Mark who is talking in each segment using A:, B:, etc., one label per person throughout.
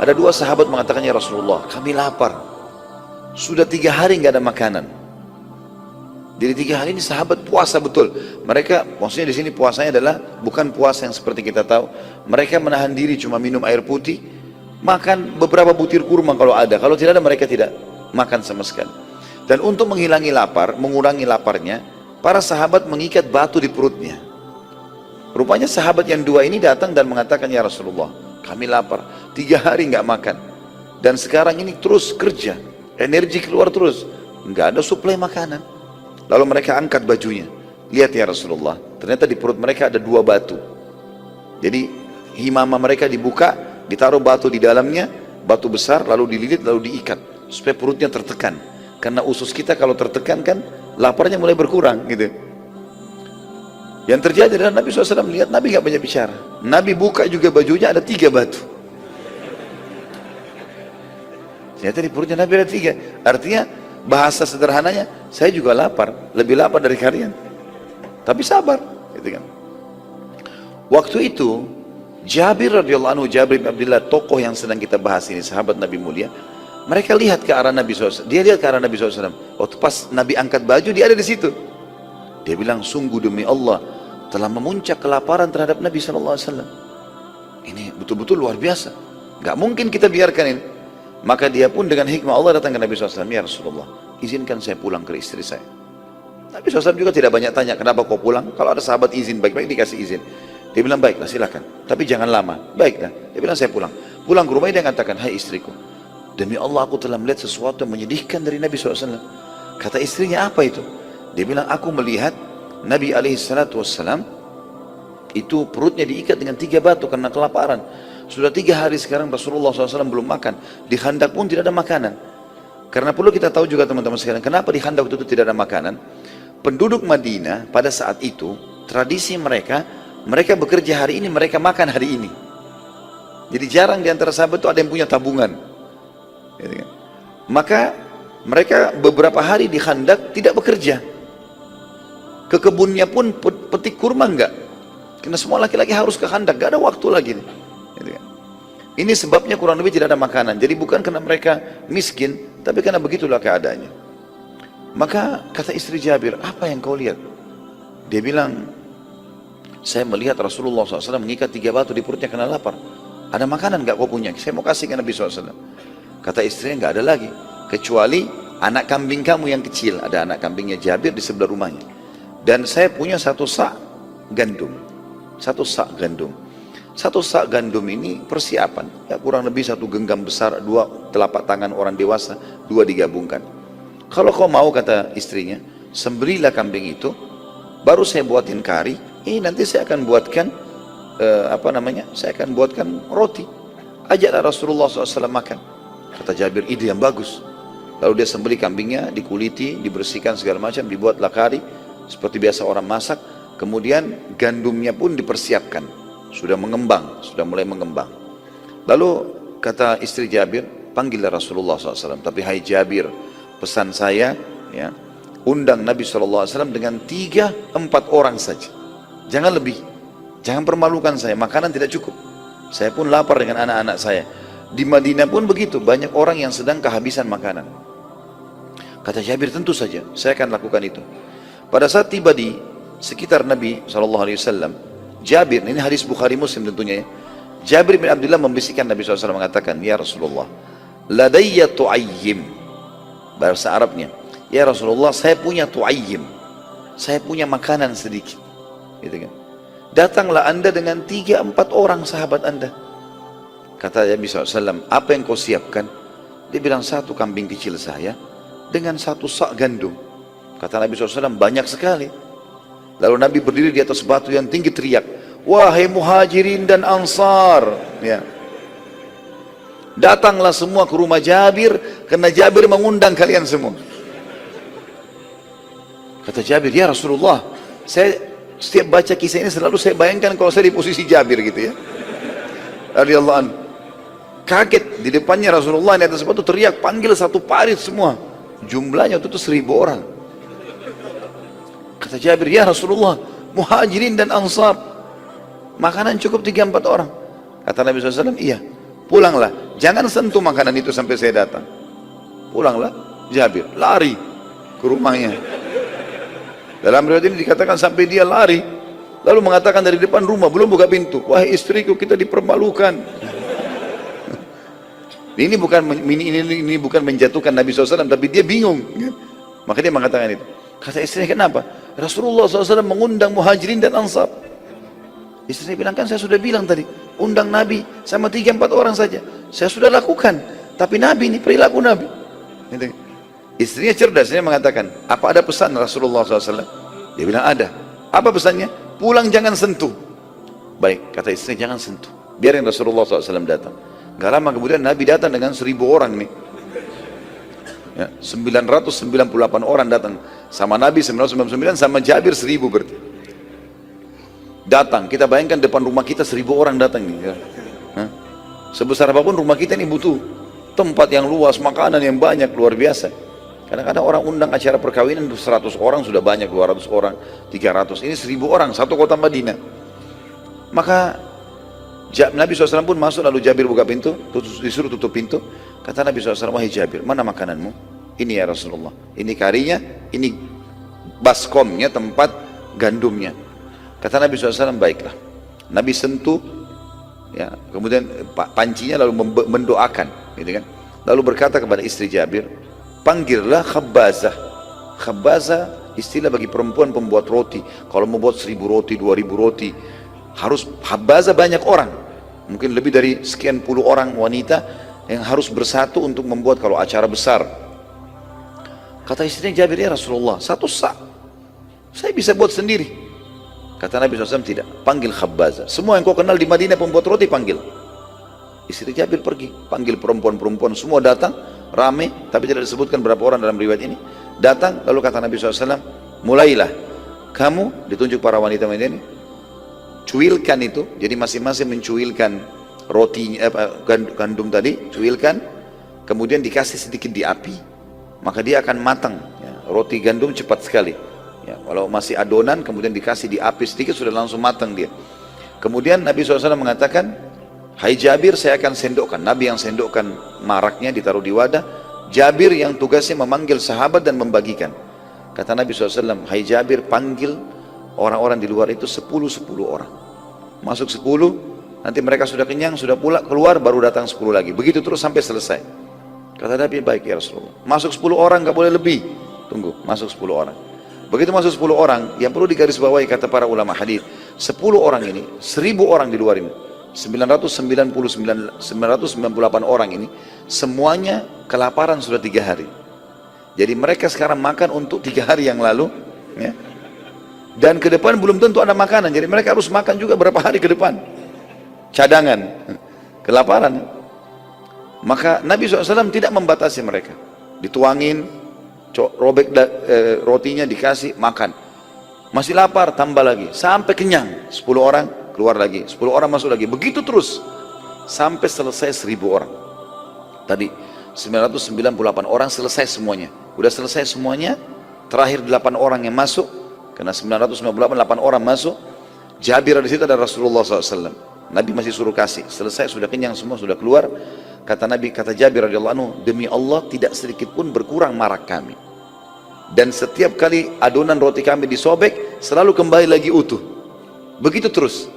A: Ada dua sahabat mengatakan, ya Rasulullah, kami lapar. Sudah 3 hari nggak ada makanan. Jadi 3 hari ini sahabat puasa betul. Mereka, maksudnya di sini puasanya adalah bukan puasa yang seperti kita tahu. Mereka menahan diri cuma minum air putih, makan beberapa butir kurma kalau ada. Kalau tidak ada mereka tidak makan sama sekali. Dan untuk menghilangi lapar, mengurangi laparnya, para sahabat mengikat batu di perutnya. Rupanya sahabat yang 2 ini datang dan mengatakan, ya Rasulullah, kami lapar, 3 hari nggak makan. Dan sekarang ini terus kerja, energi keluar terus, nggak ada suplai makanan. Lalu mereka angkat bajunya. Lihat ya Rasulullah, ternyata di perut mereka ada 2 batu. Jadi himama mereka dibuka, ditaruh batu di dalamnya, batu besar, lalu dililit, lalu diikat, supaya perutnya tertekan. Karena usus kita kalau tertekan kan, laparnya mulai berkurang gitu. Yang terjadi adalah Nabi SAW melihat, Nabi nggak banyak bicara. Nabi buka juga bajunya, ada 3 batu. Ternyata di perutnya Nabi ada 3. Artinya bahasa sederhananya, saya juga lapar, lebih lapar dari kalian. Tapi sabar, gitu kan. Waktu itu Jabir radhiyallahu anhu, Jabir bin Abdullah, tokoh yang sedang kita bahas ini, sahabat Nabi mulia, mereka lihat ke arah Nabi SAW. Dia lihat ke arah Nabi SAW. Waktu pas Nabi angkat baju, dia ada di situ. Dia bilang, sungguh demi Allah, telah memuncak kelaparan terhadap Nabi SAW. Ini betul-betul luar biasa. Gak mungkin kita biarkan ini. Maka dia pun dengan hikmah Allah datang ke Nabi SAW. Ya Rasulullah, izinkan saya pulang ke istri saya. Nabi SAW juga tidak banyak tanya, kenapa kau pulang? Kalau ada sahabat izin, baik-baik dikasih izin. Dia bilang, baiklah silakan, tapi jangan lama. Baiklah, dia bilang saya pulang. Pulang ke rumah dia mengatakan, hai istriku, demi Allah aku telah melihat sesuatu yang menyedihkan dari Nabi SAW. Kata istrinya, apa itu? Dia bilang, aku melihat Nabi SAW itu perutnya diikat dengan 3 batu karena kelaparan. Sudah 3 hari sekarang Rasulullah SAW belum makan. Di Khandaq pun tidak ada makanan. Karena perlu kita tahu juga teman-teman sekalian, kenapa di Khandaq itu tidak ada makanan? Penduduk Madinah pada saat itu, tradisi mereka bekerja hari ini, mereka makan hari ini. Jadi jarang di antara sahabat itu ada yang punya tabungan. Maka mereka beberapa hari di Khandaq tidak bekerja. Ke kebunnya pun petik kurma enggak. Karena semua laki-laki harus ke Khandaq, enggak ada waktu lagi. Ini sebabnya kurang lebih tidak ada makanan. Jadi bukan karena mereka miskin, tapi karena begitulah keadaannya. Maka kata istri Jabir, apa yang kau lihat? Dia bilang, saya melihat Rasulullah SAW mengikat 3 batu di perutnya karena lapar. Ada makanan enggak kau punya? Saya mau kasih ke Nabi SAW. Kata istrinya, enggak ada lagi, kecuali anak kambing kamu yang kecil. Ada anak kambingnya Jabir di sebelah rumahnya. Dan saya punya 1 sak gandum. 1 sak gandum. 1 sak gandum ini persiapan, ya kurang lebih 1 genggam besar, 2 telapak tangan orang dewasa, 2 digabungkan. Kalau kau mau, kata istrinya, sembelilah kambing itu, baru saya buatin kari. Ini nanti saya akan buatkan saya akan buatkan roti. Ajaklah Rasulullah SAW makan. Kata Jabir, ide yang bagus. Lalu dia sembelih kambingnya, dikuliti, dibersihkan segala macam, dibuatlah kari seperti biasa orang masak. Kemudian gandumnya pun dipersiapkan. Sudah mengembang, sudah mulai mengembang. Lalu kata istri Jabir, panggillah Rasulullah SAW. Tapi hai Jabir, pesan saya, ya, undang Nabi SAW dengan 3-4 orang saja. Jangan lebih, jangan permalukan saya, makanan tidak cukup. Saya pun lapar dengan anak-anak saya. Di Madinah pun begitu, banyak orang yang sedang kehabisan makanan. Kata Jabir, tentu saja, saya akan lakukan itu. Pada saat tiba di sekitar Nabi SAW, Jabir, ini hadis Bukhari Muslim tentunya ya. Jabir bin Abdullah membisikkan Nabi SAW mengatakan, ya Rasulullah, ladayya tu'ayyim. Bahasa Arabnya, ya Rasulullah, saya punya tu'ayyim. Saya punya makanan sedikit. Gitu kan. Datanglah anda dengan 3-4 orang sahabat anda. Kata Nabi SAW, apa yang kau siapkan? Dia bilang, 1 kambing kecil saya dengan 1 sak gandum. Kata Nabi SAW, banyak sekali. Lalu Nabi berdiri di atas batu yang tinggi teriak, wahai muhajirin dan ansar, ya, datanglah semua ke rumah Jabir, karena Jabir mengundang kalian semua. Kata Jabir, ya Rasulullah, saya setiap baca kisah ini selalu saya bayangkan kalau saya di posisi Jabir gitu ya, radhiyallahu anhu. Kaget di depannya Rasulullah di atas batu teriak, panggil 1 parit semua. Jumlahnya itu 1000 orang. Kata Jabir, ya Rasulullah, muhajirin dan ansar, makanan cukup 3-4 orang. Kata Nabi SAW, iya, pulanglah, jangan sentuh makanan itu sampai saya datang. Pulanglah Jabir, lari ke rumahnya. Dalam riwayat ini dikatakan sampai dia lari, lalu mengatakan dari depan rumah, belum buka pintu, wahai istriku, kita dipermalukan. Ini bukan menjatuhkan Nabi SAW, tapi dia bingung. Maka dia mengatakan itu. Kata istrinya, kenapa? Rasulullah SAW mengundang muhajirin dan ansar. Istrinya bilang, kan saya sudah bilang tadi, undang Nabi sama 3-4 orang saja. Saya sudah lakukan, tapi Nabi ini perilaku Nabi. Istrinya cerdas, dia mengatakan, apa ada pesan Rasulullah SAW? Dia bilang ada. Apa pesannya? Pulang jangan sentuh. Baik, kata istrinya, jangan sentuh. Biarin Rasulullah SAW datang. Gak lama kemudian Nabi datang dengan 1000 orang nih. Ya, 998 orang datang. Sama Nabi 999, sama Jabir 1000 berarti. Datang, kita bayangkan depan rumah kita 1000 orang datang nih. Ya. Sebesar apapun rumah kita ini butuh tempat yang luas, makanan yang banyak, luar biasa. Kadang-kadang orang undang acara perkawinan 100 orang sudah banyak, 200 orang, 300. Ini 1000 orang, satu kota Madinah. Maka Nabi SAW pun masuk, lalu Jabir buka pintu, disuruh tutup pintu. Kata Nabi SAW, wahai Jabir, mana makananmu? Ini ya Rasulullah, ini karinya, ini baskomnya, tempat gandumnya. Kata Nabi SAW, baiklah. Nabi sentuh, ya, kemudian pancinya lalu mendoakan, gitu kan? Lalu berkata kepada istri Jabir, panggillah khabbazah. Khabbazah istilah bagi perempuan pembuat roti. Kalau membuat 1000 roti, 2000 roti, harus khabbazah banyak orang. Mungkin lebih dari sekian puluh orang wanita yang harus bersatu untuk membuat kalau acara besar. Kata istrinya Jabir, ya Rasulullah, 1 sak saya bisa buat sendiri. Kata Nabi SAW, tidak, panggil khabbazah. Semua yang kau kenal di Madinah pembuat roti, panggil. Istri Jabir pergi, panggil perempuan-perempuan, semua datang, rame, tapi tidak disebutkan berapa orang dalam riwayat ini. Datang, lalu kata Nabi SAW, mulailah kamu, ditunjuk para wanita Madinah ini, cuilkan itu, jadi masing-masing mencuilkan roti, gandum tadi, cuilkan, kemudian dikasih sedikit di api, maka dia akan matang. Ya, roti gandum cepat sekali. Ya, kalau masih adonan, kemudian dikasih di api sedikit, sudah langsung matang dia. Kemudian Nabi SAW mengatakan, hai Jabir, saya akan sendokkan. Nabi yang sendokkan maraknya, ditaruh di wadah. Jabir yang tugasnya memanggil sahabat dan membagikan. Kata Nabi SAW, hai Jabir, panggil orang-orang di luar itu 10 orang. Masuk 10, nanti mereka sudah kenyang, sudah pula keluar, baru datang 10 lagi. Begitu terus sampai selesai. Kata Nabi, baik ya Rasulullah. Masuk 10 orang, gak boleh lebih. Tunggu, masuk 10 orang. Begitu masuk 10 orang, yang perlu digarisbawahi kata para ulama hadis, 10 orang ini, 1000 orang di luar ini, 998 orang ini, semuanya kelaparan sudah 3 hari. Jadi mereka sekarang makan untuk 3 hari yang lalu, ya. Dan ke depan belum tentu ada makanan, jadi mereka harus makan juga berapa hari ke depan, cadangan, kelaparan. Maka Nabi SAW tidak membatasi mereka, dituangin, robek rotinya, dikasih makan, masih lapar tambah lagi, sampai kenyang, 10 orang keluar lagi, 10 orang masuk lagi, begitu terus sampai selesai 1000 orang. Tadi 998 orang selesai semuanya, udah selesai semuanya, terakhir 8 orang yang masuk, karena 998 orang masuk. Jabir di situ ada Rasulullah SAW. Nabi masih suruh kasih, selesai sudah kenyang semua, sudah keluar. Kata Nabi, kata Jabir radhiyallahu anhu, demi Allah tidak sedikit pun berkurang marak kami, dan setiap kali adonan roti kami disobek selalu kembali lagi utuh, begitu terus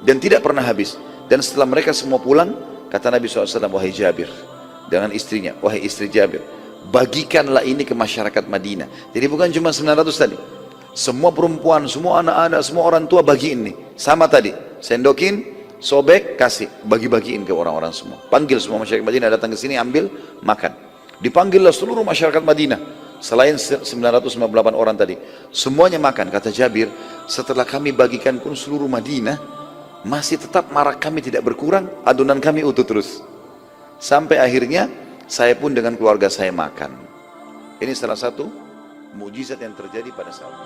A: dan tidak pernah habis. Dan setelah mereka semua pulang, kata Nabi SAW, wahai Jabir, dengan istrinya, wahai istri Jabir, bagikanlah ini ke masyarakat Madinah. Jadi bukan cuma 900 tadi, semua perempuan, semua anak-anak, semua orang tua bagiin nih, sama tadi, sendokin, sobek, kasih, bagi-bagiin ke orang-orang semua. Panggil semua masyarakat Madinah datang ke sini, ambil, makan. Dipanggillah seluruh masyarakat Madinah, selain 998 orang tadi, semuanya makan. Kata Jabir, setelah kami bagikan pun seluruh Madinah, masih tetap marak kami tidak berkurang, adonan kami utuh terus. Sampai akhirnya, saya pun dengan keluarga saya makan. Ini salah satu mujizat yang terjadi pada saat itu.